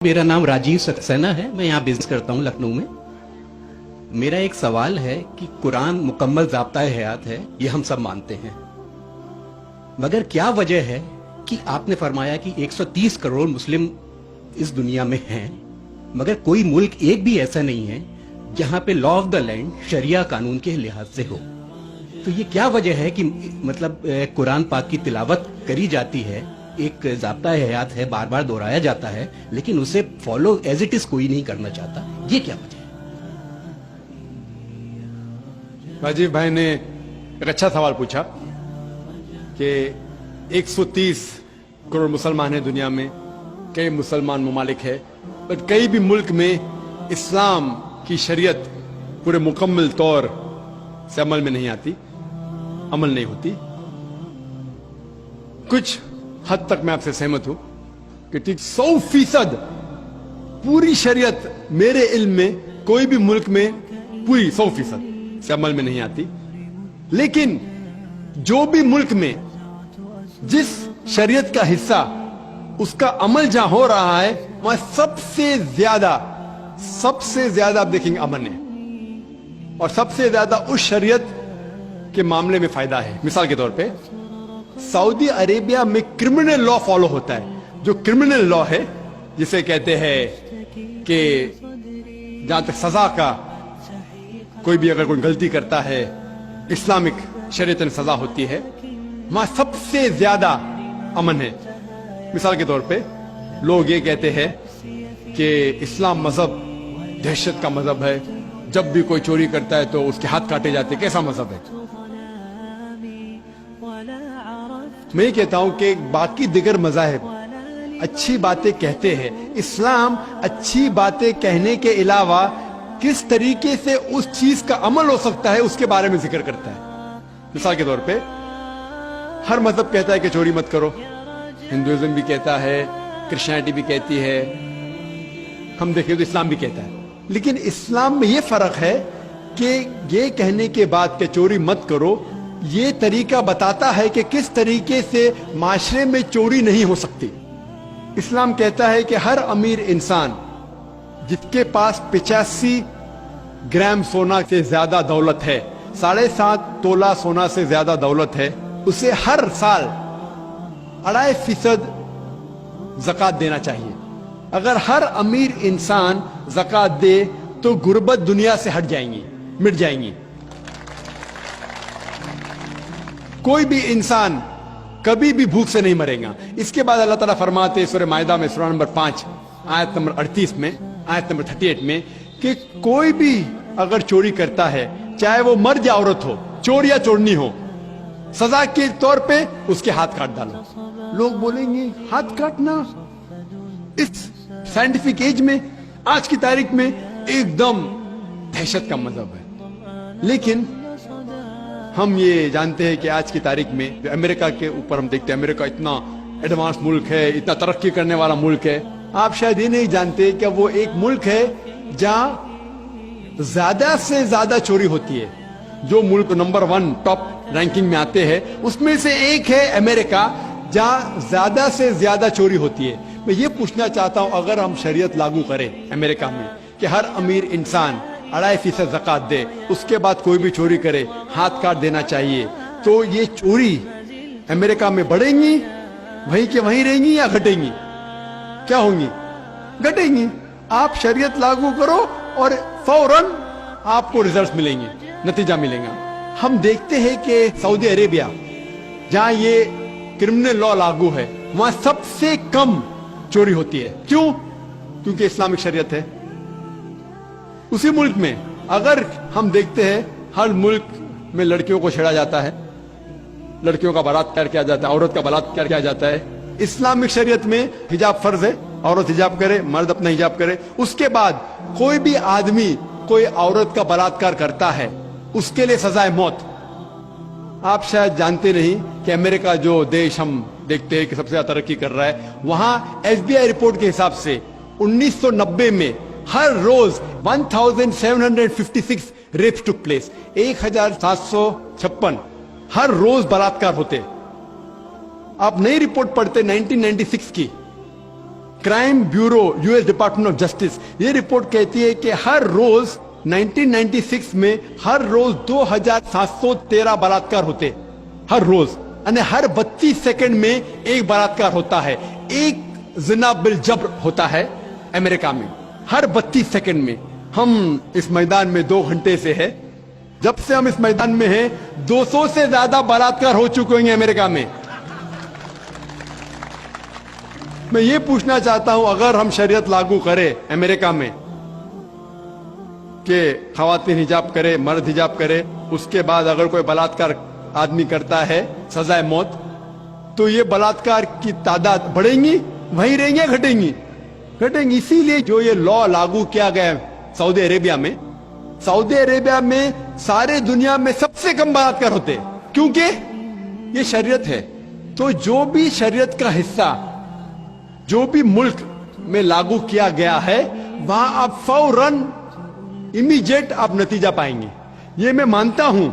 मेरा नाम राजीव सक्सेना है। मैं यहाँ बिजनेस करता हूँ लखनऊ में। मेरा एक सवाल है कि कुरान मुकम्मल ज़ाब्ता-ए हयात है, ये हम सब मानते हैं, मगर क्या वजह है कि आपने फरमाया कि 130 करोड़ मुस्लिम इस दुनिया में हैं, मगर कोई मुल्क एक भी ऐसा नहीं है जहाँ पे लॉ ऑफ द लैंड शरिया कानून के लिहाज से हो। तो ये क्या वजह है कि मतलब कुरान पाक की तिलावत करी जाती है, एक ज़ाब्ता-ए हयात है, बार बार दोहराया जाता है, लेकिन उसे फॉलो एज इट इज कोई नहीं करना चाहता, ये क्या वजह है? राजीव भाई ने एक अच्छा सवाल पूछा कि 130 करोड़ मुसलमान हैं दुनिया में, कई मुसलमान ममालिक है, पर कई भी मुल्क में इस्लाम की शरीयत पूरे मुकम्मल तौर से अमल में नहीं आती, अमल नहीं होती। कुछ हद तक मैं आपसे सहमत हूं कि ठीक 100% पूरी शरीयत मेरे इल्म में कोई भी मुल्क में पूरी 100% से अमल में नहीं आती, लेकिन जो भी मुल्क में जिस शरीयत का हिस्सा उसका अमल जहां हो रहा है वहां सबसे ज्यादा आप देखेंगे अमन है, और सबसे ज्यादा उस शरीयत के मामले में फायदा है। मिसाल के तौर पे सऊदी अरेबिया में क्रिमिनल लॉ फॉलो होता है। जो क्रिमिनल लॉ है, जिसे कहते हैं कि जहां तक सजा का, कोई भी अगर कोई गलती करता है इस्लामिक शरीयत में सजा होती है, वहां सबसे ज्यादा अमन है। मिसाल के तौर पे लोग ये कहते हैं कि इस्लाम मजहब दहशत का मजहब है, जब भी कोई चोरी करता है तो उसके हाथ काटे जाते। कैसा मजहब है? मैं ये कहता हूं कि बाकी दिगर मज़ाहिब अच्छी बातें कहते हैं, इस्लाम अच्छी बातें कहने के अलावा किस तरीके से उस चीज का अमल हो सकता है उसके बारे में जिक्र करता है। मिसाल के तौर पे हर मजहब कहता है कि चोरी मत करो, हिंदुइज्म भी कहता है, क्रिश्चियनिटी भी कहती है, हम देखें तो इस्लाम भी कहता है। लेकिन इस्लाम में ये फर्क है कि ये कहने के बाद कि चोरी मत करो, ये तरीका बताता है कि किस तरीके से माशरे में चोरी नहीं हो सकती। इस्लाम कहता है कि हर अमीर इंसान जिसके पास 85 ग्राम सोना से ज्यादा दौलत है, 7.5 तोला सोना से ज्यादा दौलत है, उसे हर साल 2.5% ज़कात देना चाहिए। अगर हर अमीर इंसान ज़कात दे तो गुर्बत दुनिया से हट जाएंगी, मिट जाएंगी। कोई भी इंसान कभी भी भूख से नहीं मरेगा। इसके बाद अल्लाह ताला फरमाते सूरह माइदा में सूरह नंबर 5 आयत नंबर 38 में, आयत नंबर 38 में कि कोई भी अगर चोरी करता है, चाहे वो मर्द या औरत हो, चोर या चोरनी हो, सजा के तौर पे उसके हाथ काट डालो। लोग बोलेंगे हाथ काटना इस साइंटिफिक एज में, आज की तारीख में एकदम दहशत का मजहब है। लेकिन हम ये जानते हैं कि आज की तारीख में अमेरिका के ऊपर हम देखते हैं, अमेरिका इतना एडवांस मुल्क है, इतना तरक्की करने वाला मुल्क है। आप शायद ये नहीं जानते कि वो एक मुल्क है जहां ज्यादा से ज्यादा चोरी होती है। जो मुल्क नंबर 1 टॉप रैंकिंग में आते हैं उसमें से एक है अमेरिका, जहां ज्यादा से ज्यादा चोरी होती है। मैं ये पूछना चाहता हूं, अगर हम शरीयत लागू करें अमेरिका में कि हर अमीर इंसान 2.5% ज़कात दे, उसके बाद कोई भी चोरी करे हाथ काट देना चाहिए, तो ये चोरी अमेरिका में बढ़ेंगी, वहीं के वहीं रहेंगी या घटेंगी? क्या होंगी? घटेंगी। आप शरीयत लागू करो और फौरन आपको रिजल्ट मिलेंगे, नतीजा मिलेगा। हम देखते हैं कि सऊदी अरेबिया जहां ये क्रिमिनल लॉ लागू है, वहां सबसे कम चोरी होती है। क्यों? क्योंकि इस्लामिक शरीयत है। उसी मुल्क में अगर हम देखते हैं हर मुल्क में लड़कियों को छेड़ा जाता है, लड़कियों का बलात्कार किया जाता है, औरत का बलात्कार किया जाता है। इस्लामिक शरीयत में हिजाब फर्ज है, औरत हिजाब करे, मर्द अपना हिजाब करे। उसके बाद कोई भी आदमी कोई औरत का बलात्कार करता है, उसके लिए सजा है मौत। आप शायद जानते नहीं कि अमेरिका जो देश हम देखते हैं कि सबसे ज्यादा तरक्की कर रहा है, वहां FBI रिपोर्ट के हिसाब से 1990 में हर रोज 1756 रेप्स टुक प्लेस, 1756 हर रोज बलात्कार होते। आप नई रिपोर्ट पढ़ते 1996 की, crime bureau US department of justice, ये रिपोर्ट कहती है कि हर रोज 1996 में हर रोज 2713 बलात्कार होते, हर रोज, यानी हर 32 सेकंड में एक बलात्कार होता है, एक जिना बिल जब्र होता है अमेरिका में, हर 32 सेकंड में। हम इस मैदान में 2 घंटे से है, जब से हम इस मैदान में हैं 200 से ज्यादा बलात्कार हो चुके हैं अमेरिका में। मैं ये पूछना चाहता हूं, अगर हम शरीयत लागू करें अमेरिका में कि खवातीन हिजाब करे, मर्द हिजाब करे, उसके बाद अगर कोई बलात्कार आदमी करता है सजाए मौत, तो ये बलात्कार की तादाद बढ़ेंगी, वहीं रहेंगी या घटेंगी? घटेंगी। इसीलिए जो ये लॉ लागू किया गया है सऊदी अरेबिया में, सऊदी अरेबिया में सारे दुनिया में सबसे कम बलात्कार होते हैं, क्योंकि ये शरीयत है। तो जो भी शरीयत का हिस्सा जो भी मुल्क में लागू किया गया है, वहां आप फौरन इमीडिएट आप नतीजा पाएंगे। ये मैं मानता हूं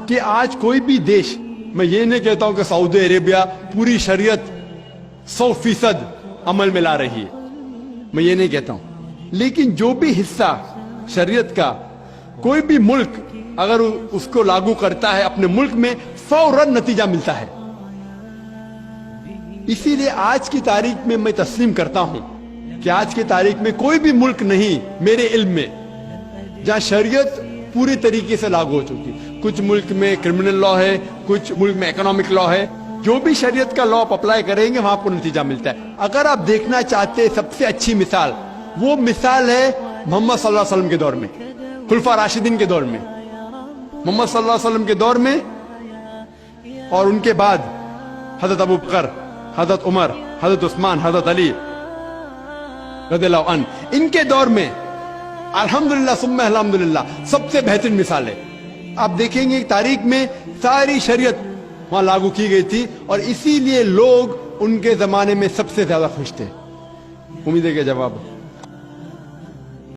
कि आज कोई भी देश, मैं ये नहीं कहता हूं कि सऊदी अरेबिया पूरी शरीयत 100% अमल में ला रही है, मैं ये नहीं कहता हूं, लेकिन जो भी हिस्सा शरीयत का कोई भी मुल्क अगर उसको लागू करता है अपने मुल्क में, फौरन नतीजा मिलता है। इसीलिए आज की तारीख में मैं तस्लीम करता हूं कि आज की तारीख में कोई भी मुल्क नहीं मेरे इल्म में जहां शरीयत पूरी तरीके से लागू हो चुकी। कुछ मुल्क में क्रिमिनल लॉ है, कुछ मुल्क में इकोनॉमिक लॉ है, जो भी शरीयत का लॉ आप अप्लाई करेंगे वहां आपको नतीजा मिलता है। अगर आप देखना चाहते हैं सबसे अच्छी मिसाल, वो मिसाल है मोहम्मद सल्लल्लाहु अलैहि वसल्लम के दौर में, खुलफा राशिदीन के दौर में, मोहम्मद सल्लल्लाहु अलैहि वसल्लम के दौर में, और उनके बाद हजरत अबू बकर, हजरत उमर, हजरत उस्मान, हजरत अली रज़ियल्लाहु अन्हु, इनके दौर में अल्हम्दुलिल्लाह सुम्मा अल्हम्दुलिल्लाह सबसे बेहतरीन मिसाल है। आप देखेंगे तारीख में सारी शरीयत वहां लागू की गई थी, और इसीलिए लोग उनके जमाने में सबसे ज्यादा खुश थे। उम्मीद है कि जवाब